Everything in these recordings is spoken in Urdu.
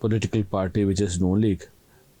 political party which is Noon League,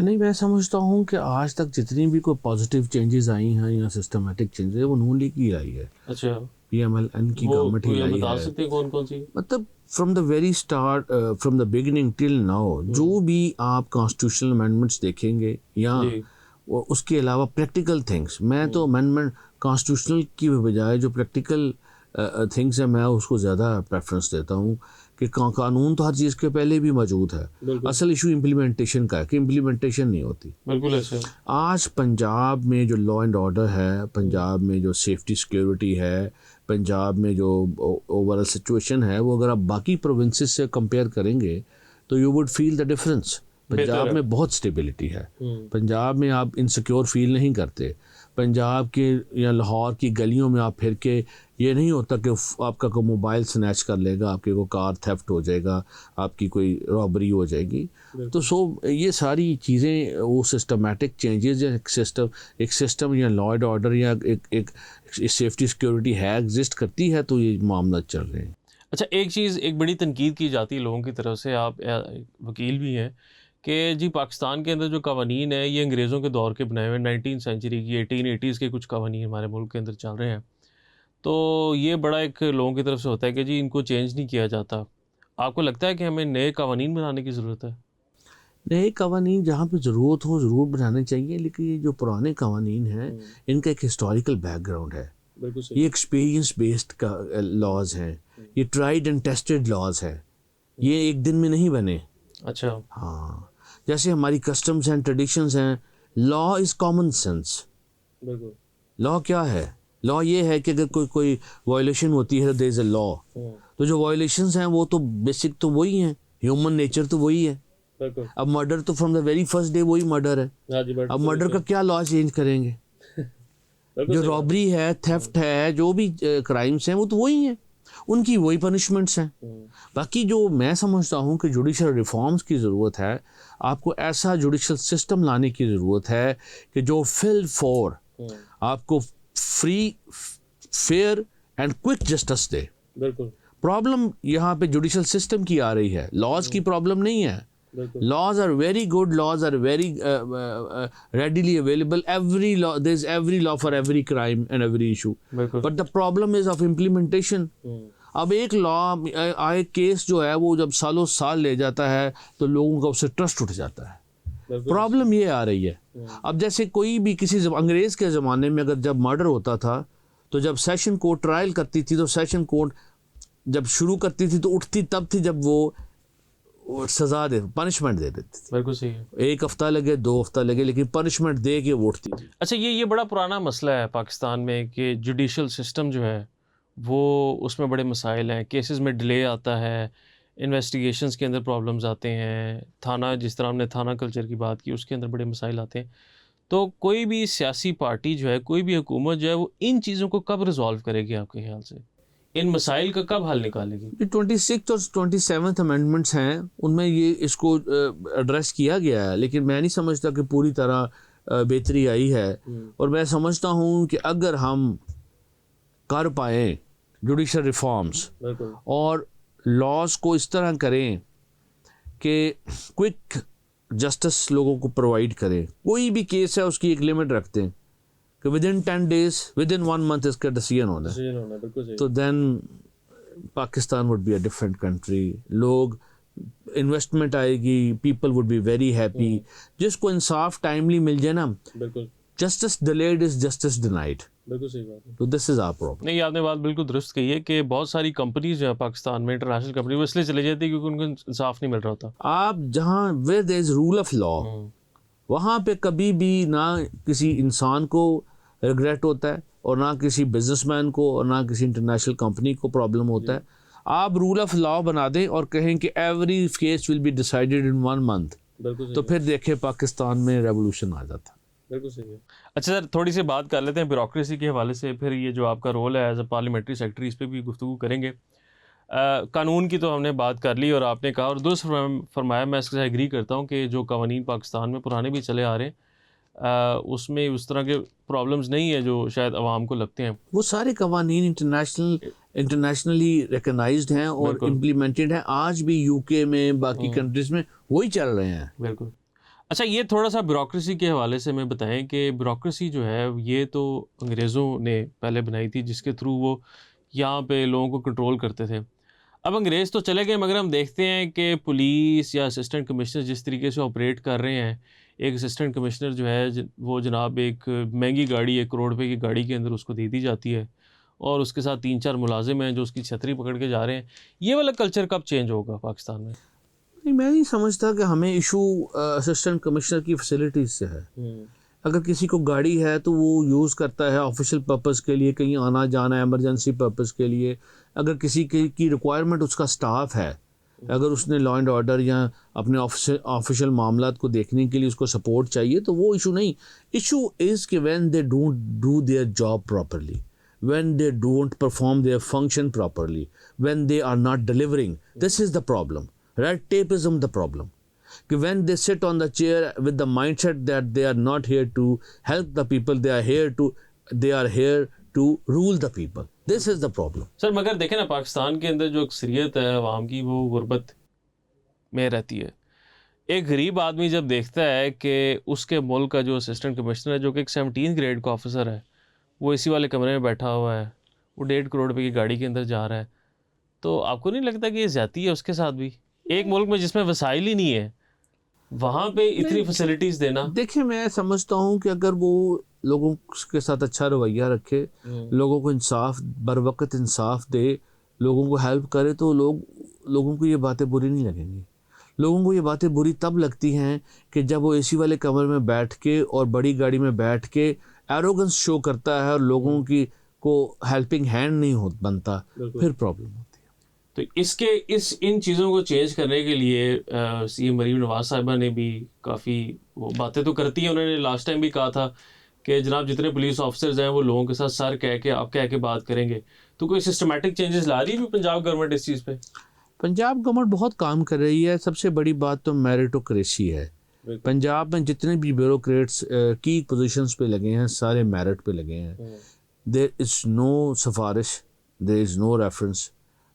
نہیں، میں سمجھتا ہوں کہ آج تک جتنی بھی کوئی پازیٹیو چینجز آئی ہیں یا سسٹمیٹک چینجز وہ نون لیگ کی آئی ہے. اچھا، پی ایم ایل این کی گورنمنٹ ہی لائی بتا ہے. سکتے ہیں کون کون سی؟ مطلب from the very start, from the beginning till now, جو بھی آپ کانسٹیٹیوشنل امینڈمنٹس دیکھیں گے یا اس کے علاوہ پریکٹیکل تھنگس، میں تو امینڈمنٹ کانسٹیٹیوشنل کی بجائے جو پریکٹیکل تھنگس ہیں میں اس کو زیادہ پریفرنس دیتا ہوں کہ قانون تو ہر چیز کے پہلے بھی موجود ہے. اصل ایشو امپلیمنٹیشن کا ہے کہ امپلیمنٹیشن نہیں ہوتی. بالکل ایسے. آج پنجاب میں جو لا اینڈ آرڈر ہے، پنجاب میں جو سیفٹی سیکیورٹی ہے، پنجاب میں جو اوور آل سچویشن ہے، وہ اگر آپ باقی پروونسز سے کمپیئر کریں گے تو you would feel the difference. Punjab میں بہت اسٹیبلٹی ہے. پنجاب میں آپ انسیکیور فیل نہیں کرتے. پنجاب کے یا لاہور کی گلیوں میں آپ پھر کے یہ نہیں ہوتا کہ آپ کا کوئی موبائل سنیچ کر لے گا، آپ کی کوئی کار تھیفٹ ہو جائے گا، آپ کی کوئی رابری ہو جائے گی. تو یہ ساری چیزیں وہ سسٹمیٹک چینجز یا ایک سسٹم یا لا اینڈ آرڈر یا ایک سیفٹی سیکیورٹی ہے ایگزسٹ کرتی ہے تو یہ معاملات چل رہے ہیں. اچھا، ایک چیز ایک بڑی تنقید کی جاتی ہے لوگوں کی طرف سے، آپ وکیل بھی ہیں، کہ جی پاکستان کے اندر جو قوانین ہیں یہ انگریزوں کے دور کے بنائے ہوئے 19 سینچری کی 1880s کے کچھ قوانین ہمارے ملک کے اندر چل رہے ہیں. تو یہ بڑا ایک لوگوں کی طرف سے ہوتا ہے کہ جی ان کو چینج نہیں کیا جاتا. آپ کو لگتا ہے کہ ہمیں نئے قوانین بنانے کی ضرورت ہے؟ نئے قوانین جہاں پہ ضرورت ہو ضرور بنانے چاہیے، لیکن یہ جو پرانے قوانین ہیں ان کا ایک ہسٹوریکل بیک گراؤنڈ ہے. یہ ایکسپیرینس بیسڈ کا لاز ہیں، یہ ٹرائیڈ اینڈ ٹیسٹڈ لاز ہیں، یہ ایک دن میں نہیں بنے. اچھا. ہاں، جیسے ہماری کسٹمز ہیں، ٹریڈیشنز ہیں. لا از کامن سینس. بالکل. لا کیا ہے؟ لا یہ ہے کہ اگر کوئی وائلیشن ہوتی ہے دیر از اے لا. تو جو وائلیشنز ہیں وہ تو بیسک تو وہی ہیں، ہیومن نیچر تو وہی ہے. اب مرڈر تو from the very first day وہی مرڈر ہے. اب مرڈر کا کیا لا چینج کریں گے؟ جو رابری ہے، تھیفٹ ہے، جو بھی کرائمس ہیں وہ تو وہی ہیں، ان کی وہی پنشمنٹس ہیں. باقی جو میں سمجھتا ہوں کہ جوڈیشل ریفارمز کی ضرورت ہے، آپ کو ایسا جوڈیشل سسٹم لانے کی ضرورت ہے کہ جو فل فور آپ کو free, fair and quick justice دے. بالکل. پرابلم یہاں پہ جوڈیشل سسٹم کی آ رہی ہے، لاز کی پرابلم نہیں ہے. Laws are very good, laws are very readily available. There's every law for every crime and every issue. But the problem is of implementation. اب ایک لا ایک کیس جو ہے وہ جب سالوں سال لے جاتا ہے تو لوگوں کا اس سے ٹرسٹ اٹھ جاتا ہے. پرابلم یہ آ رہی ہے. اب جیسے کوئی بھی کسی انگریز کے زمانے میں اگر جب مرڈر ہوتا تھا تو جب سیشن کورٹ ٹرائل کرتی تھی تو سیشن کورٹ جب شروع کرتی تھی تو اٹھتی تب تھی جب وہ سزا پنشمنٹ دے دیتی تھی. بالکل صحیح ہے. 1 ہفتہ لگے، 2 ہفتہ لگے، لیکن پنشمنٹ دے کے وہ اٹھتی تھی. اچھا، یہ بڑا پرانا مسئلہ ہے پاکستان میں کہ جوڈیشل سسٹم جو ہے وہ اس میں بڑے مسائل ہیں. کیسز میں ڈیلے آتا ہے، انویسٹیگیشنز کے اندر پرابلمز آتے ہیں، تھانہ جس طرح ہم نے تھانہ کلچر کی بات کی اس کے اندر بڑے مسائل آتے ہیں. تو کوئی بھی سیاسی پارٹی جو ہے، کوئی بھی حکومت جو ہے وہ ان چیزوں کو کب ریزالو کرے گی آپ کے خیال سے؟ ان مسائل کا کب حل نکالے گی؟ 26 اور 27 امینڈمنٹس ہیں، ان میں یہ اس کو ایڈریس کیا گیا ہے، لیکن میں نہیں سمجھتا کہ پوری طرح بہتری آئی ہے. اور میں سمجھتا ہوں کہ اگر ہم کر پائیں جوڈیشل ریفارمز اور لاز کو اس طرح کریں کہ کوئک جسٹس لوگوں کو پرووائڈ کریں، کوئی بھی کیس ہے اس کی ایک لمٹ رکھتے ہیں کہ ودن 10 days ودن 1 month اس کا ڈیسیژن ہونا ہے، تو then Pakistan would be a different country. لوگ انویسٹمنٹ آئے گی، people would be very happy. جس کو انصاف ٹائملی مل جائے نا، justice delayed is justice denied. بالکل صحیح بات ہے. تو دس از آور پرابلم. نہیں، آپ نے بات بالکل درست کہی ہے کہ بہت ساری کمپنیز جو ہیں پاکستان میں، انٹرنیشنل کمپنی، وہ اس لیے چلے جاتی ہے کیونکہ ان کو انصاف نہیں مل رہا ہوتا. آپ جہاں where there is rule of law, وہاں پہ کبھی بھی نہ کسی انسان کو ریگریٹ ہوتا ہے اور نہ کسی بزنس مین کو اور نہ کسی انٹرنیشنل کمپنی کو پرابلم ہوتا ہے. آپ رول آف لا بنا دیں اور کہیں کہ every case will be decided in 1 month، تو پھر دیکھیں پاکستان میں ریولوشن آ جاتا. بالکل صحیح ہے. اچھا سر، تھوڑی سی بات کر لیتے ہیں بیوروکریسی کے حوالے سے، پھر یہ جو آپ کا رول ہے ایز اے پارلیمنٹری سیکرٹری اس پہ بھی گفتگو کریں گے. قانون کی تو ہم نے بات کر لی اور آپ نے کہا اور درست فرمایا، میں اس کے ساتھ ایگری کرتا ہوں کہ جو قوانین پاکستان میں پرانے بھی چلے آ رہے ہیں اس میں اس طرح کے پرابلمز نہیں ہیں جو شاید عوام کو لگتے ہیں. وہ سارے قوانین انٹرنیشنلی ریکگنائزڈ ہیں اور امپلیمنٹڈ ہیں. آج بھی یو کے میں، باقی کنٹریز میں وہی چل رہے ہیں. بالکل. اچھا یہ تھوڑا سا بیوروکریسی کے حوالے سے میں بتائیں کہ بیوروکریسی جو ہے یہ تو انگریزوں نے پہلے بنائی تھی جس کے تھرو وہ یہاں پہ لوگوں کو کنٹرول کرتے تھے. اب انگریز تو چلے گئے مگر ہم دیکھتے ہیں کہ پولیس یا اسسٹنٹ کمشنر جس طریقے سے آپریٹ کر رہے ہیں. ایک اسسٹنٹ کمشنر جو ہے وہ جناب ایک مہنگی گاڑی 1 کروڑ روپے کی گاڑی کے اندر اس کو دے دی جاتی ہے اور اس کے ساتھ 3-4 ملازم ہیں جو اس کی چھتری پکڑ کے جا رہے ہیں. یہ والا کلچر کب چینج ہوگا پاکستان میں؟ نہیں، میں نہیں سمجھتا کہ ہمیں ایشو اسسٹنٹ کمشنر کی فیسلٹیز سے ہے. اگر کسی کو گاڑی ہے تو وہ یوز کرتا ہے آفیشیل پرپز کے لیے، کہیں آنا جانا ایمرجنسی پرپز کے لیے. اگر کسی کی ریکوائرمنٹ اس کا سٹاف ہے، اگر اس نے لا اینڈ آرڈر یا اپنے آفیشیل معاملات کو دیکھنے کے لیے اس کو سپورٹ چاہیے تو وہ ایشو نہیں. ایشو از کہ when they don't do their job properly, when they don't perform their function properly, when they are not delivering, this is the problem. Red tapeism the problem. When they sit on the chair with the mindset that they are not here to help the people, they are here to rule the people. This is the problem. سر مگر دیکھیں نا پاکستان کے اندر جو اکثریت ہے عوام کی وہ غربت میں رہتی ہے. ایک غریب آدمی جب دیکھتا ہے کہ اس کے ملک کا جو اسسٹنٹ کمشنر ہے جو کہ ایک 17 گریڈ کا آفیسر ہے وہ اسی والے کمرے میں بیٹھا ہوا ہے، وہ 1.5 کروڑ روپے کی گاڑی کے اندر جا رہا ہے، تو آپ کو نہیں لگتا کہ یہ زیادتی ہے اس کے ساتھ بھی؟ ایک ملک میں جس میں وسائل ہی نہیں ہے وہاں پہ اتنی فیسلٹیز دینا. دیکھیں میں سمجھتا ہوں کہ اگر وہ لوگوں کے ساتھ اچھا رویہ رکھے، لوگوں کو انصاف بر وقت انصاف دے، لوگوں کو ہیلپ کرے تو لوگوں کو یہ باتیں بری نہیں لگیں گی. لوگوں کو یہ باتیں بری تب لگتی ہیں کہ جب وہ اے سی والے کمرے میں بیٹھ کے اور بڑی گاڑی میں بیٹھ کے ایروگنس شو کرتا ہے اور لوگوں کی کو ہیلپنگ ہینڈ نہیں بنتا، پھر پرابلم ہوتی ہے. تو ان چیزوں کو چینج کرنے کے لیے سی ایم مریم نواز صاحبہ نے بھی کافی وہ باتیں تو کرتی ہیں. انہوں نے لاسٹ ٹائم بھی کہا تھا کہ جناب جتنے پولیس آفیسرز ہیں وہ لوگوں کے ساتھ سر کہہ کے بات کریں گے. تو کوئی سسٹمیٹک چینجز لا رہی ہے پنجاب گورنمنٹ اس چیز پہ؟ پنجاب گورنمنٹ بہت کام کر رہی ہے. سب سے بڑی بات تو میرٹوکریسی ہے. پنجاب میں جتنے بھی بیوروکریٹس کی پوزیشنز پہ لگے ہیں سارے میرٹ پہ لگے ہیں. دیر از نو سفارش، there is no reference.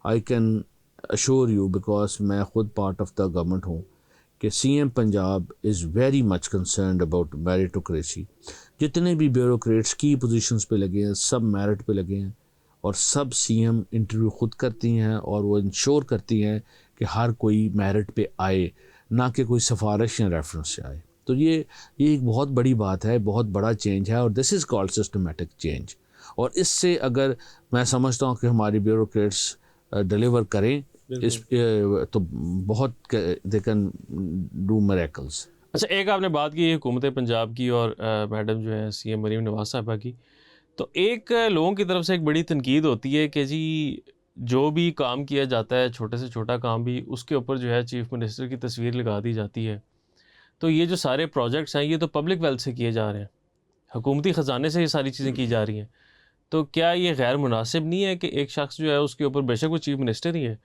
I can assure you because میں خود پارٹ آف دا گورنمنٹ ہوں کہ C M Punjab is very much concerned about meritocracy. جتنے بھی بیوروکریٹس کی پوزیشنز پہ لگے ہیں سب میرٹ پہ لگے ہیں اور سب سی ایم انٹرویو خود کرتی ہیں اور وہ انشور کرتی ہیں کہ ہر کوئی میرٹ پہ آئے، نہ کہ کوئی سفارش یا ریفرنس سے آئے. تو یہ ایک بہت بڑی بات ہے، بہت بڑا چینج ہے اور دس از کالڈ سسٹمیٹک چینج. اور اس سے اگر میں سمجھتا ہوں کہ ہماری بیوروکریٹس ڈلیور کریں اس تو بہت دے کین ڈو میریکلس. اچھا ایک آپ نے بات کی حکومت پنجاب کی اور میڈم جو ہے سی ایم مریم نواز صاحبہ کی، تو ایک لوگوں کی طرف سے ایک بڑی تنقید ہوتی ہے کہ جی جو بھی کام کیا جاتا ہے چھوٹے سے چھوٹا کام بھی اس کے اوپر جو ہے چیف منسٹر کی تصویر لگا دی جاتی ہے. تو یہ جو سارے پروجیکٹس ہیں یہ تو پبلک ویلتھ سے کیے جا رہے ہیں، حکومتی خزانے سے یہ ساری چیزیں کی جا رہی ہیں. تو کیا یہ غیر مناسب نہیں ہے کہ ایک شخص جو ہے اس کے اوپر بے شک وہ چیف منسٹر ہی ہے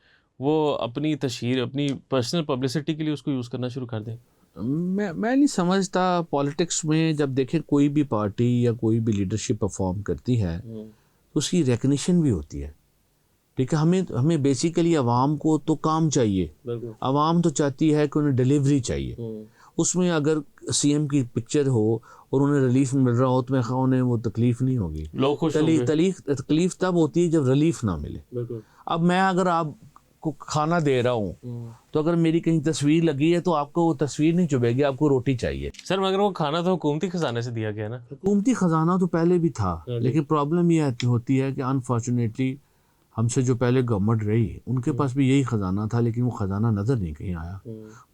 وہ اپنی تشہیر اپنی پرسنل پبلسٹی کے لیے اس کو یوز کرنا شروع کر دیں؟ میں نہیں سمجھتا. پالیٹکس میں جب دیکھیں کوئی بھی پارٹی یا کوئی بھی لیڈرشپ پرفارم کرتی ہے تو اس کی ریکگنیشن بھی ہوتی ہے. ٹھیک ہے، ہمیں بیسیکلی عوام کو تو کام چاہیے، عوام تو چاہتی ہے کہ انہیں ڈیلیوری چاہیے. اس میں اگر سی ایم کی پکچر ہو اور انہیں ریلیف مل رہا ہو تو میں خواہ انہیں وہ تکلیف نہیں ہوگی. تکلیف تب ہوتی ہے جب ریلیف نہ ملے. اب میں اگر آپ کو کھانا دے رہا ہوں تو اگر میری کہیں تصویر لگی ہے تو آپ کو وہ تصویر نہیں چبھے گی، آپ کو روٹی چاہیے. سر مگر وہ کھانا تو حکومتی خزانے سے دیا گیا نا. حکومتی خزانہ تو پہلے بھی تھا لیکن پرابلم یہ ہوتی ہے کہ انفارچونیٹلی ہم سے جو پہلے گورنمنٹ رہی ان کے پاس بھی یہی خزانہ تھا لیکن وہ خزانہ نظر نہیں کہیں آیا.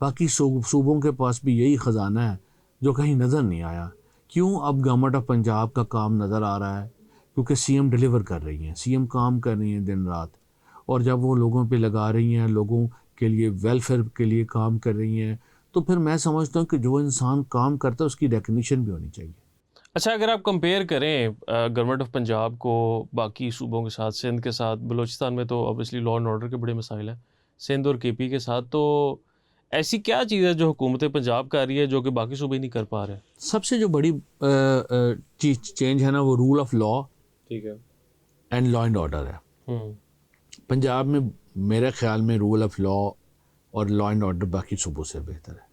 باقی صوبوں کے پاس بھی یہی خزانہ ہے جو کہیں نظر نہیں آیا. کیوں؟ اب گورنمنٹ آف پنجاب کا کام نظر آ رہا ہے کیونکہ سی ایم ڈلیور کر رہی ہیں، سی ایم کام کر رہی ہیں دن رات، اور جب وہ لوگوں پہ لگا رہی ہیں، لوگوں کے لیے ویلفیئر کے لیے کام کر رہی ہیں، تو پھر میں سمجھتا ہوں کہ جو انسان کام کرتا ہے اس کی ریکگنیشن بھی ہونی چاہیے. اچھا اگر آپ کمپیئر کریں گورنمنٹ آف پنجاب کو باقی صوبوں کے ساتھ، سندھ کے ساتھ، بلوچستان میں تو اوبیسلی لا اینڈ آرڈر کے بڑے مسائل ہیں، سندھ اور کے پی کے ساتھ، تو ایسی کیا چیز ہے جو حکومت پنجاب کر رہی ہے جو کہ باقی صوبے نہیں کر پا رہے؟ سب سے جو بڑی چینج ہے نا وہ rule of law and law and order ہے. پنجاب میں میرے خیال میں رول آف لا اور لا اینڈ آرڈر باقی صوبوں سے بہتر ہے.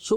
So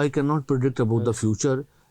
I cannot predict about the future,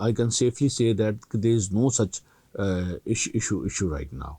I can safely say that there is no such issue right now.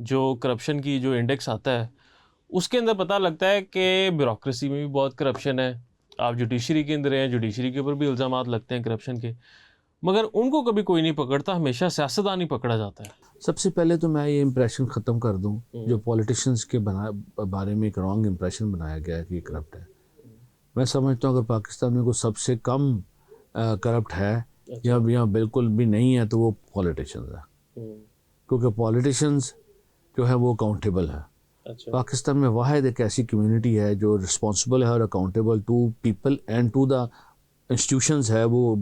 جو کرپشن کی جو انڈیکس آتا ہے اس کے اندر پتہ لگتا ہے کہ بیوروکریسی میں بھی بہت کرپشن ہے. آپ جوڈیشری کے اندر ہیں, جوڈیشری کے اوپر بھی الزامات لگتے ہیں کرپشن کے, مگر ان کو کبھی کوئی نہیں پکڑتا, ہمیشہ سیاستدان ہی پکڑا جاتا ہے. سب سے پہلے تو میں یہ امپریشن ختم کر دوں جو پولیٹیشنز کے بارے میں ایک رانگ امپریشن بنایا گیا ہے کہ یہ کرپٹ ہے. میں سمجھتا ہوں اگر پاکستان میں کوئی سب سے کم کرپٹ ہے یا بالکل بھی نہیں ہے تو وہ پولیٹیشنز ہے, کیونکہ پولیٹیشنز جو ہے وہ اکاؤنٹیبل ہے. پاکستان میں واحد ایک ایسی کمیونٹی ہے جو رسپانسبل ہے اور accountable to people and to the institutions ہے, وہ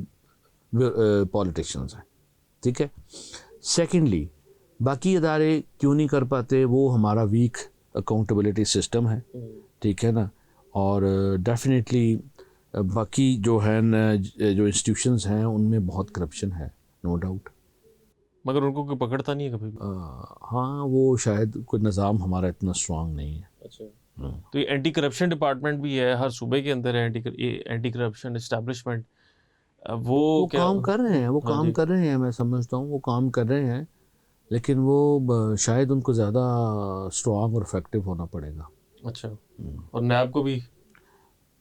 پولیٹیشنز ہیں. ٹھیک ہے. سیکنڈلی باقی ادارے کیوں نہیں کر پاتے, وہ ہمارا ویک اکاؤنٹیبلٹی سسٹم ہے. ٹھیک ہے نا. اور ڈیفینیٹلی باقی جو ہے جو انسٹیٹیوشنز ہیں ان میں بہت کرپشن ہے, نو ڈاؤٹ, مگر ان کو کوئی پکڑتا نہیں ہے کبھی بھی. ہاں وہ شاید کوئی نظام ہمارا اتنا اسٹرانگ نہیں ہے. اچھا. تو یہ اینٹی کرپشن ڈپارٹمنٹ بھی ہے, ہر صوبے کے اندر ہے اینٹی کرپشن اسٹیبلشمنٹ, وہ کام کر رہے ہیں, وہ کام کر رہے ہیں, میں سمجھتا ہوں وہ کام کر رہے ہیں, لیکن وہ شاید ان کو زیادہ اسٹرانگ اور افیکٹو ہونا پڑے گا. اچھا. اور نیب کو بھی,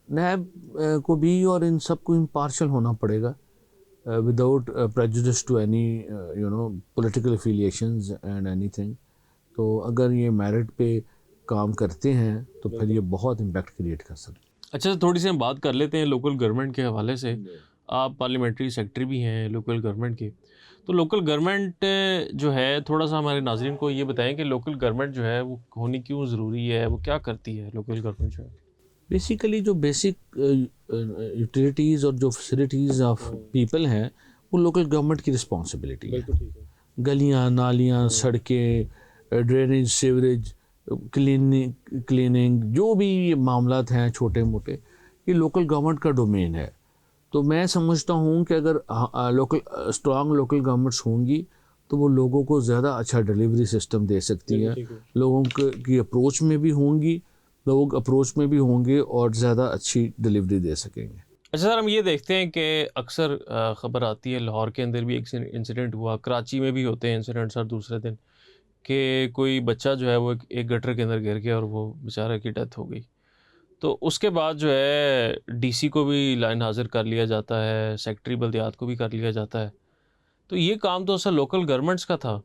نیب کو بھی اور ان سب کو امپارشل ہونا پڑے گا without prejudice to any political affiliations and anything. تو اگر یہ میرٹ پہ کام کرتے ہیں تو پھر یہ بہت امپیکٹ کریٹ کر سکتے ہیں. اچھا تھوڑی سی ہم بات کر لیتے ہیں لوکل گورنمنٹ کے حوالے سے. آپ پارلیمنٹری سیکٹری بھی ہیں لوکل گورنمنٹ کے, تو لوکل گورنمنٹ جو ہے تھوڑا سا ہمارے ناظرین کو یہ بتائیں کہ لوکل گورنمنٹ جو ہے وہ ہونی کیوں ضروری ہے, وہ کیا کرتی ہے لوکل گورنمنٹ جو ہے. بیسیکلی جو بیسک یوٹیلیٹیز اور جو فیسلٹیز آف پیپل ہیں وہ لوکل گورنمنٹ کی رسپانسبلٹی ہے. گلیاں, نالیاں, سڑکیں, ڈرینیج, سیوریج, کلیننگ, جو بھی یہ معاملات ہیں چھوٹے موٹے, یہ لوکل گورنمنٹ کا ڈومین ہے. تو میں سمجھتا ہوں کہ اگر اسٹرانگ لوکل گورنمنٹس ہوں گی تو وہ لوگوں کو زیادہ اچھا ڈیلیوری سسٹم دے سکتی ہیں, لوگوں کی اپروچ میں بھی ہوں گی, لوگ اپروچ میں بھی ہوں گے اور زیادہ اچھی ڈیلیوری دے سکیں گے. اچھا سر, ہم یہ دیکھتے ہیں کہ اکثر خبر آتی ہے لاہور کے اندر بھی ایک انسیڈنٹ ہوا, کراچی میں بھی ہوتے ہیں انسیڈنٹس ہر دوسرے دن, کہ کوئی بچہ جو ہے وہ ایک گٹر کے اندر گر گیا اور وہ بیچارہ کی ڈیتھ ہو گئی. تو اس کے بعد جو ہے ڈی سی کو بھی لائن حاضر کر لیا جاتا ہے, سیکٹری بلدیات کو بھی کر لیا جاتا ہے. تو یہ کام تو اصل لوکل گورنمنٹس کا تھا.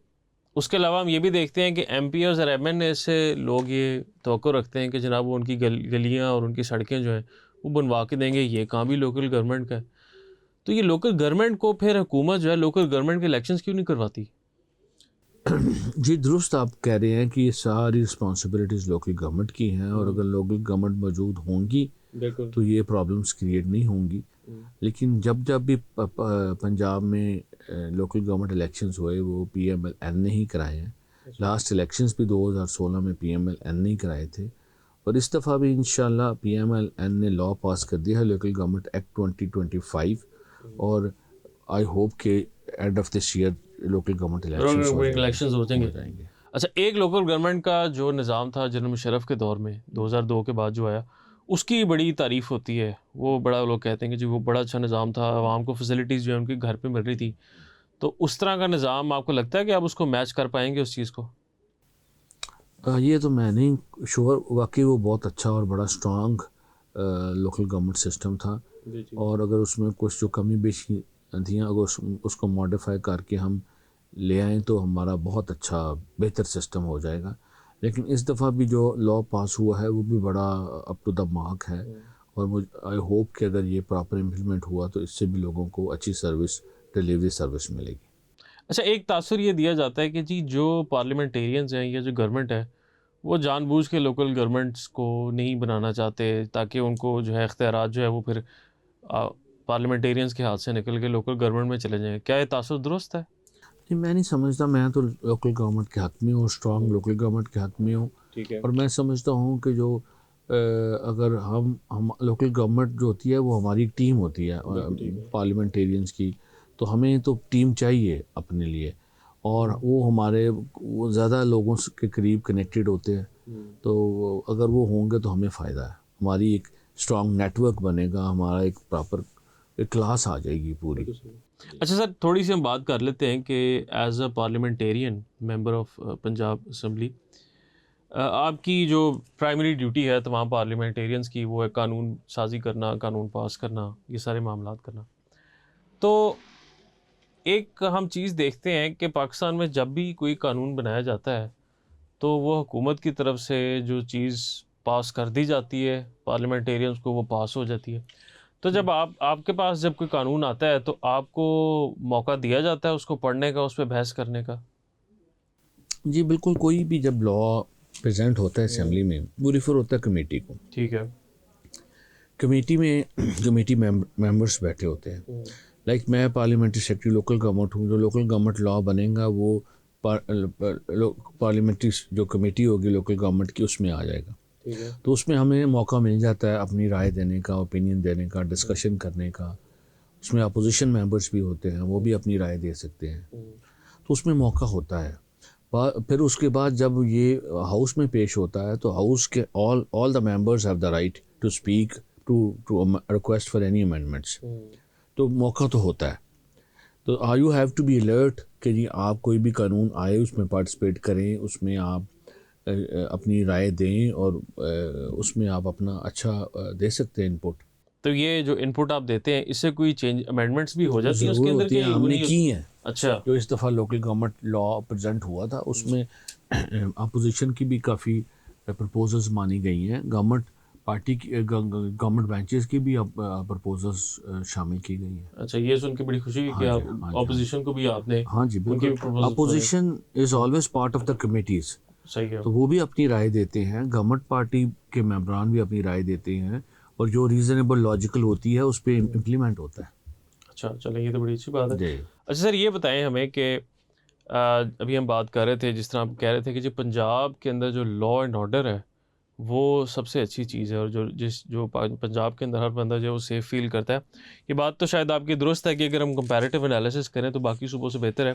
اس کے علاوہ ہم یہ بھی دیکھتے ہیں کہ ایم پی اور ایم این اے سے لوگ یہ توقع رکھتے ہیں کہ جناب وہ ان کی گلیاں اور ان کی سڑکیں جو ہیں وہ بنوا کے دیں گے, یہ کام بھی لوکل گورنمنٹ کا ہے. تو یہ لوکل گورنمنٹ کو پھر حکومت جو ہے لوکل گورنمنٹ کے الیکشنز کیوں نہیں کرواتی؟ جی درست آپ کہہ رہے ہیں کہ یہ ساری رسپانسبلٹیز لوکل گورنمنٹ کی ہیں, اور اگر لوکل گورنمنٹ موجود ہوں گی تو یہ پرابلمس کریٹ نہیں ہوں گی. لیکن جب بھی پنجاب میں لوکل گورنمنٹ الیکشنز ہوئے وہ پی ایم ایل این نے ہی کرائے ہیں. لاسٹ الیکشنز بھی 2016 میں پی ایم ایل این نے ہی کرائے تھے, اور اس دفعہ بھی انشاءاللہ پی ایم ایل این نے لا پاس کر دیا ہے لوکل گورنمنٹ ایکٹ 2025, اور آئی ہوپ کہ end of this year local government elections ہو جائیں گے. اچھا, ایک لوکل گورنمنٹ کا جو نظام تھا جنرل مشرف کے دور میں 2002 کے بعد جو آیا, اس کی بڑی تعریف ہوتی ہے, وہ بڑا لوگ کہتے ہیں کہ جی وہ بڑا اچھا نظام تھا, عوام کو فیسلٹیز جو ہے ان کے گھر پہ مل رہی تھی. تو اس طرح کا نظام آپ کو لگتا ہے کہ آپ اس کو میچ کر پائیں گے اس چیز کو؟ یہ تو میں نہیں شور, واقعی وہ بہت اچھا اور بڑا اسٹرانگ لوکل گورنمنٹ سسٹم تھا, اور اگر اس میں کچھ جو کمی بیشی تھیں اگر اس کو ماڈیفائی کر کے ہم لے آئیں تو ہمارا بہت اچھا بہتر سسٹم ہو جائے گا. لیکن اس دفعہ بھی جو لا پاس ہوا ہے وہ بھی بڑا اپ ٹو دا مارک ہے, اور آئی ہوپ کہ اگر یہ پراپر امپلیمنٹ ہوا تو اس سے بھی لوگوں کو اچھی سروس, ڈیلیوری سروس ملے گی. اچھا, ایک تاثر یہ دیا جاتا ہے کہ جی جو پارلیمنٹیرینز ہیں یا جو گورنمنٹ ہے وہ جان بوجھ کے لوکل گورنمنٹس کو نہیں بنانا چاہتے تاکہ ان کو جو ہے اختیارات جو ہے وہ پھر پارلیمنٹیرینز کے ہاتھ سے نکل کے لوکل گورنمنٹ میں چلے جائیں. کیا یہ تاثر درست ہے؟ نہیں, میں نہیں سمجھتا. میں تو لوکل گورنمنٹ کے حق میں ہوں, اسٹرانگ لوکل گورنمنٹ کے حق میں ہوں. اور میں سمجھتا ہوں کہ جو اگر ہم لوکل گورنمنٹ جو ہوتی ہے وہ ہماری ٹیم ہوتی ہے پارلیمنٹیرینز کی, تو ہمیں تو ٹیم چاہیے اپنے لیے, اور وہ زیادہ لوگوں کے قریب کنیکٹڈ ہوتے ہیں. تو اگر وہ ہوں گے تو ہمیں فائدہ ہے, ہماری ایک اسٹرانگ نیٹ ورک بنے گا, ہمارا ایک پراپر ایک کلاس آ جائے گی پوری. اچھا سر، تھوڑی سی ہم بات کر لیتے ہیں کہ as a parliamentarian member of Punjab assembly, آپ کی جو پرائمری ڈیوٹی ہے تمام پارلیمنٹیرینس کی وہ ہے قانون سازی کرنا، قانون پاس کرنا، یہ سارے معاملات کرنا. تو ایک ہم چیز دیکھتے ہیں کہ پاکستان میں جب بھی کوئی قانون بنایا جاتا ہے تو وہ حکومت کی طرف سے جو چیز پاس کر دی جاتی ہے پارلیمنٹیرینس کو وہ پاس ہو جاتی ہے. تو جب آپ کے پاس جب کوئی قانون آتا ہے تو آپ کو موقع دیا جاتا ہے اس کو پڑھنے کا، اس پہ بحث کرنے کا؟ جی بالکل. کوئی بھی جب لا پریزنٹ ہوتا ہے اسمبلی میں وہ ریفر ہوتا ہے کمیٹی کو. ٹھیک ہے. کمیٹی میں کمیٹی ممبرس بیٹھے ہوتے ہیں. لائک میں پارلیمنٹری سیکرٹری لوکل گورنمنٹ ہوں. جو لوکل گورنمنٹ لا بنے گا وہ پارلیمنٹری جو کمیٹی ہوگی لوکل گورنمنٹ کی اس میں آ جائے گا. تو اس میں ہمیں موقع مل جاتا ہے اپنی رائے دینے کا، اوپینین دینے کا، ڈسکشن کرنے کا. اس میں اپوزیشن ممبرس بھی ہوتے ہیں، وہ بھی اپنی رائے دے سکتے ہیں. تو اس میں موقع ہوتا ہے. پھر اس کے بعد جب یہ ہاؤس میں پیش ہوتا ہے تو ہاؤس کے all the members have the right to speak to request for any amendments. تو موقع تو ہوتا ہے. تو you have to be alert کہ جی آپ کوئی بھی قانون آئے اس میں پارٹیسپیٹ کریں، اس میں آپ اپنی رائے دیں اور اس میں آپ اپنا اچھا دے سکتے ہیں انپٹ. تو یہ جو انپٹ آپ دیتے ہیں اس سے کوئی چینج امینڈمنٹس بھی ہو جاتی ہیں اس ضرور کے اندر ہوتی کہ ہیں، ہم نے کی ہیں. اچھا. جو اس دفعہ لوکل گورنمنٹ لا پریزنٹ ہوا تھا اس میں اپوزیشن کی بھی کافی پرپوزلز مانی گئی ہیں. گورنمنٹ پارٹی کی گورنمنٹ بینچز کی بھی پرپوزلز شامل کی گئی ہیں. اچھا، یہ سن کے بڑی خوشی ہوئی کہ اپوزیشن کو بھی آپ نے. ہاں جی بالکل. Opposition is always part of the committees. صحیح ہے. تو وہ بھی اپنی رائے دیتے ہیں، گورنمنٹ پارٹی کے ممبران بھی اپنی رائے دیتے ہیں اور جو ریزنیبل لاجیکل ہوتی ہے اس پہ امپلیمنٹ ہوتا ہے. اچھا چلیں، یہ تو بڑی اچھی بات ہے. جی. اچھا سر، یہ بتائیں ہمیں کہ ابھی ہم بات کر رہے تھے، جس طرح آپ کہہ رہے تھے کہ جو پنجاب کے اندر جو لا اینڈ آرڈر ہے وہ سب سے اچھی چیز ہے اور جو پنجاب کے اندر ہر بندہ جو ہے وہ سیف فیل کرتا ہے. یہ بات تو شاید آپ کی درست ہے کہ اگر ہم کمپیریٹیو انالیسس کریں تو باقی صوبوں سے بہتر ہے.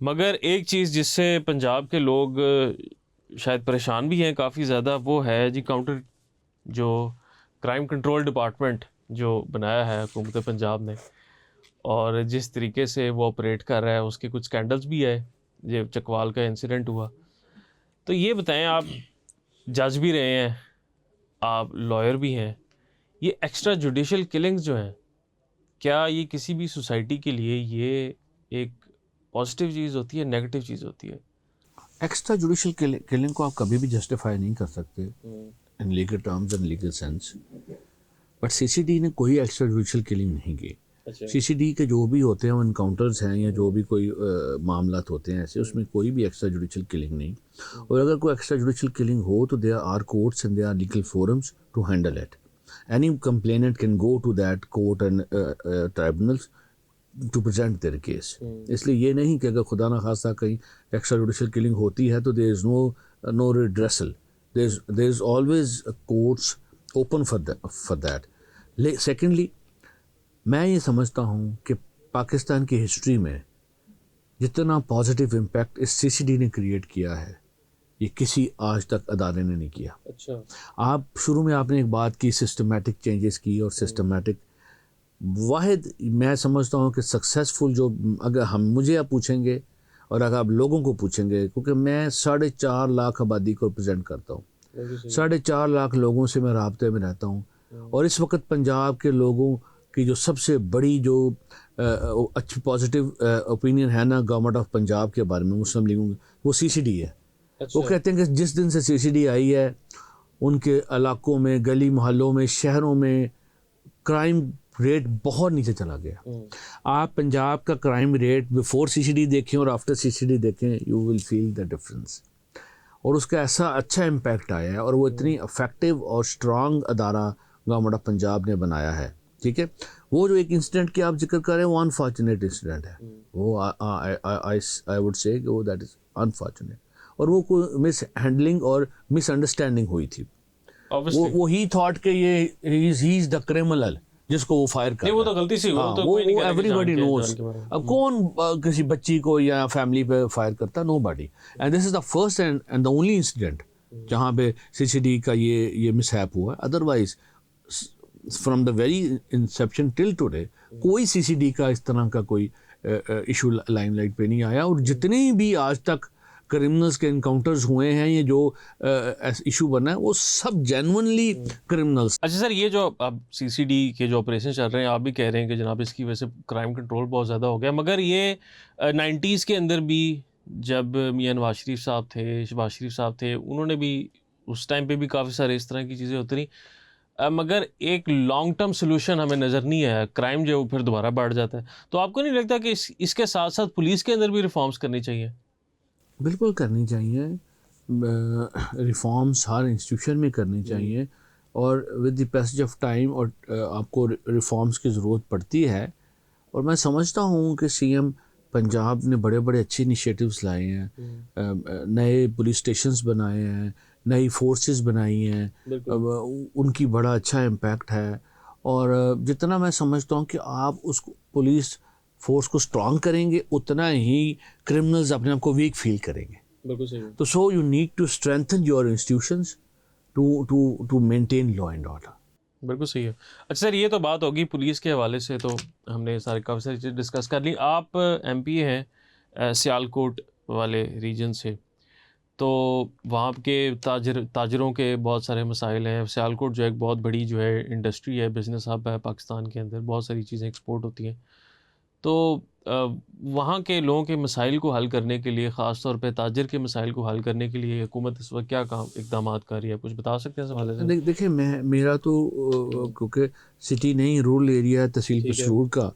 مگر ایک چیز جس سے پنجاب کے لوگ شاید پریشان بھی ہیں کافی زیادہ، وہ ہے جی کاؤنٹر جو کرائم کنٹرول ڈپارٹمنٹ جو بنایا ہے حکومت پنجاب نے، اور جس طریقے سے وہ آپریٹ کر رہا ہے اس کے کچھ سکینڈلز بھی ہے. یہ چکوال کا انسیڈنٹ ہوا. تو یہ بتائیں، آپ جج بھی رہے ہیں، آپ لائر بھی ہیں، یہ ایکسٹرا جوڈیشل کلنگز جو ہیں، کیا یہ کسی بھی سوسائٹی کے لیے یہ ایک پازیٹیو چیز ہوتی ہے، نیگیٹو چیز ہوتی ہے؟ ایکسٹرا جوڈیشل کلنگ کو آپ کبھی بھی جسٹیفائی نہیں کر سکتے in legal terms and legal sense. But C C D نے کوئی ایکسٹرا جوڈیشل کلنگ نہیں کی. سی سی ڈی کے جو بھی ہوتے ہیں وہ انکاؤنٹرز ہیں یا جو بھی کوئی معاملات ہوتے ہیں ایسے، اس میں کوئی بھی ایکسٹرا جوڈیشل کلنگ نہیں. اور اگر کوئی ایکسٹرا جوڈیشل کلنگ ہو تو there are courts and there are legal forums to handle it. Any complainant can go to that court and tribunals to present their case. اس لیے یہ نہیں کہ اگر خدا نخواستہ کہیں ایکسٹرا جوڈیشل کلنگ ہوتی ہے تو there is no redressal. There is always courts open for that. Secondly میں یہ سمجھتا ہوں کہ پاکستان کی ہسٹری میں جتنا پازیٹیو امپیکٹ اس سی سی ڈی نے کریٹ کیا ہے یہ کسی آج تک ادارے نے نہیں کیا. اچھا. آپ شروع میں آپ نے ایک بات کی سسٹمیٹک چینجز کی اور سسٹمیٹک واحد میں سمجھتا ہوں کہ سکسیزفل جو اگر ہم مجھے آپ پوچھیں گے اور اگر آپ لوگوں کو پوچھیں گے، کیونکہ میں 4.5 لاکھ آبادی کو ریپرزینٹ کرتا ہوں، 4.5 لاکھ لوگوں سے میں رابطے میں رہتا ہوں. اور اس وقت پنجاب کے لوگوں کی جو سب سے بڑی جو اچھی پازیٹیو اوپینین ہے نا گورنمنٹ آف پنجاب کے بارے میں، مسلم لیگوں کی، وہ سی سی ڈی ہے. وہ کہتے ہیں کہ جس دن سے سی سی ڈی آئی ہے ان کے علاقوں میں، گلی محلوں میں، شہروں میں کرائم ریٹ بہت نیچے چلا گیا. آپ پنجاب کا crime rate before C C D دیکھیں اور آفٹر سی سی ڈی دیکھیں، you will feel the difference. اور اس کا ایسا اچھا امپیکٹ آیا ہے اور وہ اتنی افیکٹو اور اسٹرانگ ادارہ گورنمنٹ آف پنجاب نے بنایا ہے. ٹھیک ہے، وہ جو ایک انسیڈنٹ کی آپ ذکر کر رہے ہیں وہ انفارچونیٹ انسیڈنٹ ہے. وہ آئی وڈ سے کہ وہ دیٹ از انفارچونیٹ. اور وہ کوئی مس ہینڈلنگ اور مس انڈرسٹینڈنگ ہوئی تھی. وہ ہی تھاٹ کہ یہ ہی از دا کرمنل جس کو وہ فائر کر رہا ہے. وہ تو غلطی سے ہوا، وہ ایوری بڈی نوز. اب کون کسی بچی کو یا فیملی پہ فائر کرتا؟ Nobody. And this is the first and the only incident جہاں پہ سی سی ڈی کا یہ مس ہیپ ہوا. Otherwise from the very inception till today کوئی CCD کا اس طرح کا کوئی ایشو لائم لائٹ پہ نہیں آیا. اور جتنے بھی آج تک کرمنلز کے انکاؤنٹرز ہوئے ہیں, یہ جو ایشو بنا ہے, وہ سب جینونلی کرمنلز. اچھا سر, یہ جو اب CCD کے جو آپریشن چل رہے ہیں, آپ بھی کہہ رہے ہیں کہ جناب اس کی وجہ سے کرائم کنٹرول بہت زیادہ ہو گیا, مگر یہ 90s کے اندر بھی جب میاں نواز شریف صاحب تھے, شہباز شریف صاحب تھے, انہوں نے بھی اس ٹائم پہ بھی کافی سارے اس طرح کی چیزیں ہوتی رہیں, مگر ایک لانگ ٹرم سلوشن ہمیں نظر نہیں آیا. کرائم جو ہے وہ پھر دوبارہ بڑھ جاتا ہے. تو آپ کو نہیں لگتا کہ اس کے ساتھ ساتھ پولیس کے اندر بھی ریفارمز کرنی چاہیے؟ بالکل کرنی چاہیے, ریفارمز ہر انسٹیٹیوشن میں کرنی چاہیے, اور with the passage of time اور آپ کو ریفارمز کی ضرورت پڑتی ہے. اور میں سمجھتا ہوں کہ CM پنجاب نے بڑے بڑے اچھے انیشیٹوز لائے ہیں, نئے پولیس اسٹیشنز بنائے ہیں, نئی فورسز بنائی ہیں, ان کی بڑا اچھا امپیکٹ ہے. اور جتنا میں سمجھتا ہوں کہ آپ اس پولیس فورس کو اسٹرانگ کریں گے, اتنا ہی کرمنلز اپنے آپ کو ویک فیل کریں گے. بالکل صحیح. تو so you need to strengthen your institutions to maintain law and order. بالکل صحیح ہے. اچھا سر, یہ تو بات ہوگی پولیس کے حوالے سے, تو ہم نے کافی ساری چیزیں ڈسکس کر لی. آپ MP ہیں سیالکوٹ والے ریجن سے, تو وہاں کے تاجروں کے بہت سارے مسائل ہیں. سیالکوٹ جو ایک بہت بڑی جو ہے انڈسٹری ہے, بزنس ہب ہے پاکستان کے اندر, بہت ساری چیزیں ایکسپورٹ ہوتی ہیں. تو وہاں کے لوگوں کے مسائل کو حل کرنے کے لیے, خاص طور پہ تاجر کے مسائل کو حل کرنے کے لیے حکومت اس وقت کیا اقدامات کر رہی ہے, کچھ بتا سکتے ہیں اس حوالے سے؟ دیکھیں, میرا تو کیونکہ سٹی نہیں رورل ایریا ہے تحصیل پسرور کا,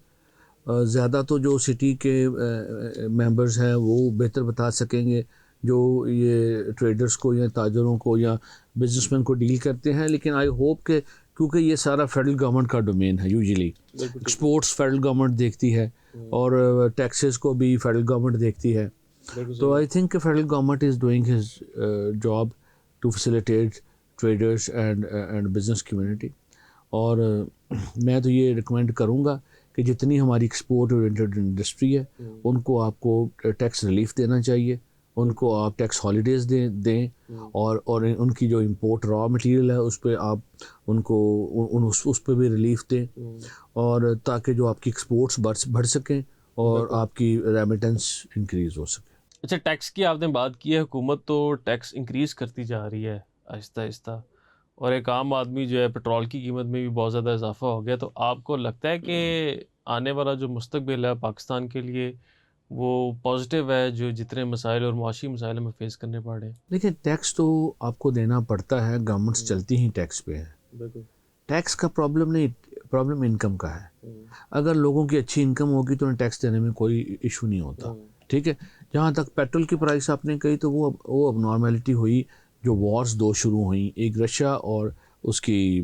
زیادہ تو جو سٹی کے ممبرز ہیں وہ بہتر بتا سکیں گے, جو یہ ٹریڈرز کو یا تاجروں کو یا بزنس مین کو ڈیل کرتے ہیں. لیکن آئی ہوپ کہ کیونکہ یہ سارا فیڈرل گورنمنٹ کا ڈومین ہے, یوزلی ایکسپورٹس فیڈرل گورنمنٹ دیکھتی ہے, اور ٹیکسز کو بھی فیڈرل گورنمنٹ دیکھتی ہے. تو آئی تھنک کہ federal government is doing his job to facilitate traders and business community. اور میں تو یہ ریکمینڈ کروں گا کہ جتنی ہماری ایکسپورٹ اورینٹیڈ انڈسٹری ہے, ان کو آپ کو ٹیکس ریلیف دینا چاہیے, ان کو آپ ٹیکس ہالیڈیز دیں, اور ان کی جو امپورٹ را مٹیریل ہے اس پہ آپ ان کو اس پہ بھی ریلیف دیں, اور تاکہ جو آپ کی ایکسپورٹس بڑھ سکیں اور آپ کی ریمیٹنس انکریز ہو سکے. اچھا, ٹیکس کی آپ نے بات کی ہے, حکومت تو ٹیکس انکریز کرتی جا رہی ہے آہستہ آہستہ, اور ایک عام آدمی جو ہے پیٹرول کی قیمت میں بھی بہت زیادہ اضافہ ہو گیا. تو آپ کو لگتا ہے کہ آنے والا جو مستقبل ہے پاکستان کے لیے وہ پازیٹیو ہے, جو جتنے مسائل اور معاشی مسائل ہمیں فیس کرنے پڑ رہے ہیں؟ دیکھیں, ٹیکس تو آپ کو دینا پڑتا ہے, گورنمنٹس چلتی ہی ٹیکس پہ ہے. ٹیکس کا پرابلم نہیں, پرابلم انکم کا ہے. اگر لوگوں کی اچھی انکم ہوگی تو انہیں ٹیکس دینے میں کوئی ایشو نہیں ہوتا. ٹھیک ہے, جہاں تک پیٹرول کی پرائس آپ نے کہی تو وہ اب نارملٹی ہوئی, جو وارز دو شروع ہوئیں, ایک رشیا اور اس کی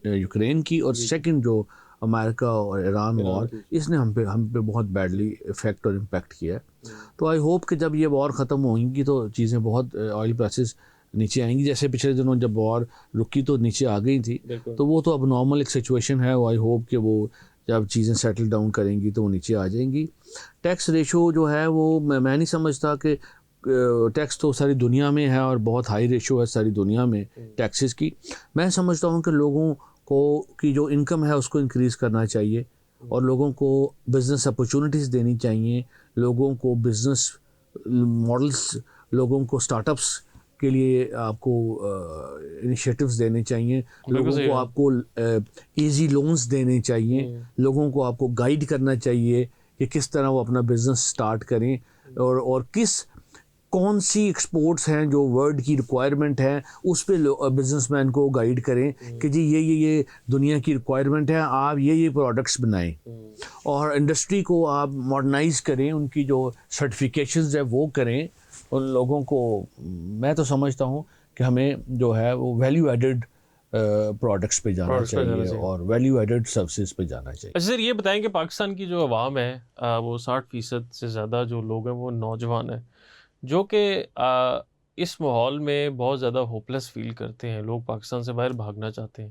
یوکرین کی, اور سیکنڈ جو امریکہ اور ایران وار, اس نے ہم پہ بہت بیڈلی افیکٹ اور امپیکٹ کیا ہے. تو آئی ہوپ کہ جب یہ وار ختم ہوئیں گی تو چیزیں بہت, آئل پرائسز نیچے آئیں گی. جیسے پچھلے دنوں جب وار رکی تو نیچے آ گئی تھی, تو وہ تو اب نارمل ایک سچویشن ہے. آئی ہوپ کہ وہ جب چیزیں سیٹل ڈاؤن کریں گی تو وہ نیچے آ جائیں گی. ٹیکس ریشو جو ہے وہ میں نہیں سمجھتا کہ ٹیکس تو ساری دنیا میں ہے اور بہت ہائی ریشو ہے ساری دنیا میں ٹیکسز کی. میں سمجھتا ہوں کہ لوگوں کو کی جو انکم ہے اس کو انکریز کرنا چاہیے, اور لوگوں کو بزنس اپرچونیٹیز دینی چاہیے, لوگوں کو بزنس ماڈلس, لوگوں کو اسٹارٹ اپس کے لیے آپ کو انیشیٹوز دینے چاہیے, لوگوں کو آپ کو ایزی لونز دینے چاہیے, لوگوں کو آپ کو گائیڈ کرنا چاہیے کہ کس طرح وہ اپنا بزنس سٹارٹ کریں, اور کون سی ایکسپورٹس ہیں جو ورلڈ کی ریکوائرمنٹ ہے اس پہ بزنس مین کو گائیڈ کریں کہ جی یہ دنیا کی ریکوائرمنٹ ہے, آپ یہ پروڈکٹس بنائیں, اور انڈسٹری کو آپ ماڈرنائز کریں, ان کی جو سرٹیفیکیشنز ہے وہ کریں. ان لوگوں کو میں تو سمجھتا ہوں کہ ہمیں جو ہے وہ ویلیو ایڈڈ پروڈکٹس پہ جانا چاہیے اور ویلیو ایڈڈ سروسز پہ جانا چاہیے. اچھا سر, یہ بتائیں کہ پاکستان کی جو عوام ہے وہ 60% سے زیادہ جو لوگ ہیں وہ نوجوان ہیں, جو کہ اس ماحول میں بہت زیادہ ہوپلیس فیل کرتے ہیں. لوگ پاکستان سے باہر بھاگنا چاہتے ہیں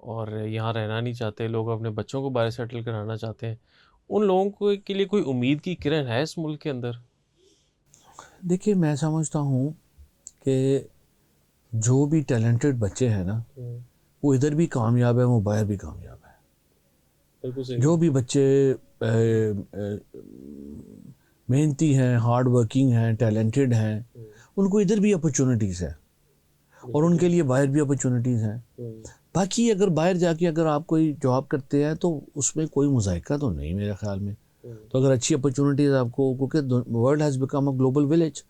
اور یہاں رہنا نہیں چاہتے, لوگ اپنے بچوں کو باہر سیٹل کرانا چاہتے ہیں. ان لوگوں کو کے لیے کوئی امید کی کرن ہے اس ملک کے اندر؟ دیکھیے, میں سمجھتا ہوں کہ جو بھی ٹیلنٹڈ بچے ہیں نا, وہ ادھر بھی کامیاب ہے، وہ باہر بھی کامیاب ہے. بالکل صحیح. جو بھی بچے محنتی ہیں، ہارڈ ورکنگ ہیں، ٹیلنٹڈ ہیں، ان کو ادھر بھی اپرچونیٹیز ہیں اور ان کے لیے باہر بھی اپرچونیٹیز ہیں. باقی اگر باہر جا کے اگر آپ کوئی جاب کرتے ہیں تو اس میں کوئی مذائقہ تو نہیں میرے خیال میں. تو اگر اچھی اپرچونیٹیز آپ کو، کیونکہ world has become a global village,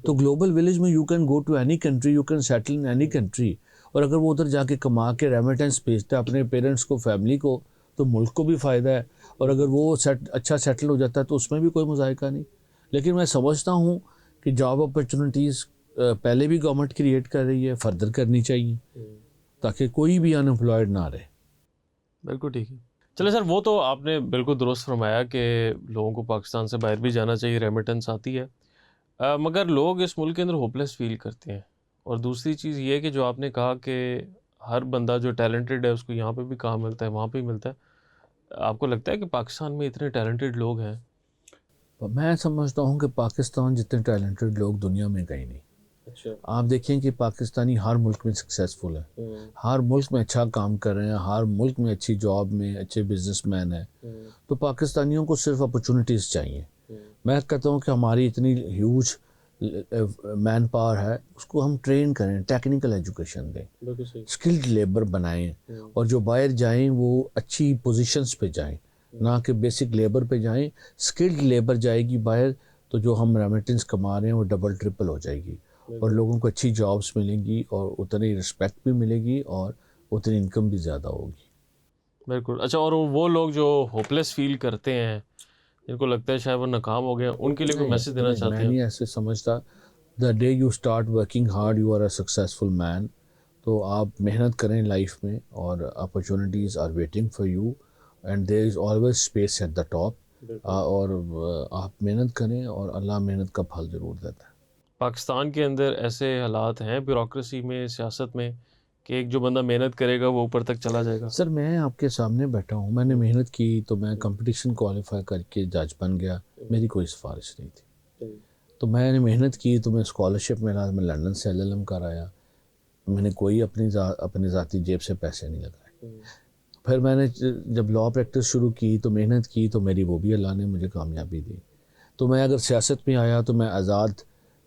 تو گلوبل ولیج میں you can go to any country, you can settle in any country. اور اگر وہ ادھر جا کے کما کے ریمیٹنس بھیجتا ہے اپنے پیرنٹس کو، فیملی کو، تو ملک کو بھی فائدہ ہے. اور اگر وہ اچھا سیٹل ہو جاتا ہے تو اس میں بھی کوئی مذائقہ نہیں. لیکن میں سمجھتا ہوں کہ جاب اپرچونیٹیز پہلے بھی گورنمنٹ کریٹ کر رہی ہے، فردر کرنی چاہیے تاکہ کوئی بھی ان امپلائڈ نہ رہے. بالکل ٹھیک ہے. چلے سر، وہ تو آپ نے بالکل درست فرمایا کہ لوگوں کو پاکستان سے باہر بھی جانا چاہیے، ریمیٹنس آتی ہے، مگر لوگ اس ملک کے اندر ہوپلیس فیل کرتے ہیں. اور دوسری چیز یہ کہ جو آپ نے کہا کہ ہر بندہ جو ٹیلنٹڈ ہے اس کو یہاں پہ بھی کام ملتا ہے، وہاں پہ بھی ملتا ہے. آپ کو لگتا ہے کہ پاکستان میں اتنے ٹیلنٹڈ لوگ ہیں؟ میں سمجھتا ہوں کہ پاکستان جتنے ٹیلنٹڈ لوگ دنیا میں کہیں نہیں. اچھا. آپ دیکھیں کہ پاکستانی ہر ملک میں سکسیزفل ہے، ہر ملک میں اچھا کام کر رہے ہیں، ہر ملک میں اچھی جاب میں اچھے بزنس مین ہیں. تو پاکستانیوں کو صرف اپرچونیٹیز چاہیے. میں کہتا ہوں کہ ہماری اتنی ہیوج مین پاور ہے، اس کو ہم ٹرین کریں، ٹیکنیکل ایجوکیشن دیں، اسکلڈ لیبر بنائیں، اور جو باہر جائیں وہ اچھی پوزیشنز پہ جائیں، نہ کہ بیسک لیبر پہ جائیں. اسکلڈ لیبر جائے گی باہر تو جو ہم ریمیٹنس کما رہے ہیں وہ ڈبل ٹرپل ہو جائے گی، اور لوگوں کو اچھی جابس ملیں گی اور اتنی رسپیکٹ بھی ملے گی اور اتنی انکم بھی زیادہ ہوگی. بالکل. اچھا، اور وہ لوگ جو ہوپلیس فیل کرتے ہیں، جن کو لگتا ہے شاید وہ ناکام ہو گئے، ان کے لیے کوئی میسج دینا چاہتے میں ہیں؟ نہیں ایسے سمجھتا. The day you start working hard you are a successful man. تو آپ محنت کریں لائف میں، اور opportunities are waiting for you and there is always space at the top. اور آپ محنت کریں اور اللہ محنت کا پھل ضرور دیتا ہے. پاکستان کے اندر ایسے حالات ہیں بیوروکریسی میں، سیاست میں، کہ ایک جو بندہ محنت کرے گا وہ اوپر تک چلا جائے گا؟ سر میں آپ کے سامنے بیٹھا ہوں، میں نے محنت کی تو میں کمپٹیشن کوالیفائی کر کے جج بن گیا، میری کوئی سفارش نہیں تھی. تو میں نے محنت کی تو میں اسکالرشپ ملا، میں لندن سے LLM کر آیا. میں نے کوئی اپنی ذاتی جیب سے پیسے نہیں لگائے. پھر میں نے جب لاء پریکٹس شروع کی تو محنت کی تو میری وہ بھی اللہ نے مجھے کامیابی دی. تو میں اگر سیاست میں آیا تو میں آزاد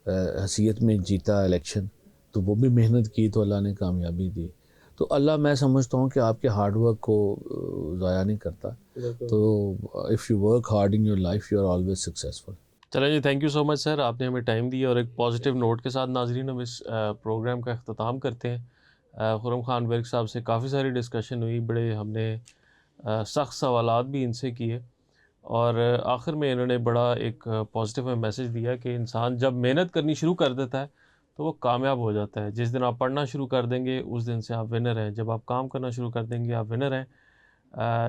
حیثیت میں جیتا الیکشن، تو وہ بھی محنت کی تو اللہ نے کامیابی دی. تو اللہ میں سمجھتا ہوں کہ آپ کے ہارڈ ورک کو ضائع نہیں کرتا. تو if you work hard in your life you are always successful. چلیں جی، تھینک یو سو مچ سر، آپ نے ہمیں ٹائم دیا، اور ایک پازیٹیو نوٹ کے ساتھ ناظرین ہم اس پروگرام کا اختتام کرتے ہیں. خرم خان ورک صاحب سے کافی ساری ڈسکشن ہوئی، بڑے ہم نے سخت سوالات بھی ان سے کیے، اور آخر میں انہوں نے بڑا ایک پازیٹیو میسج دیا کہ انسان جب محنت کرنی شروع کر دیتا ہے تو وہ کامیاب ہو جاتا ہے. جس دن آپ پڑھنا شروع کر دیں گے اس دن سے آپ ونر ہیں، جب آپ کام کرنا شروع کر دیں گے آپ ونر ہیں.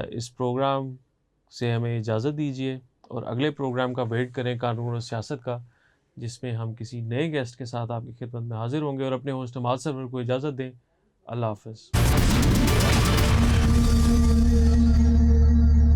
اس پروگرام سے ہمیں اجازت دیجیے، اور اگلے پروگرام کا ویٹ کریں، قانون اور سیاست کا، جس میں ہم کسی نئے گیسٹ کے ساتھ آپ کی خدمت میں حاضر ہوں گے. اور اپنے ہوسٹ حماد سرور کو اجازت دیں. اللہ حافظ.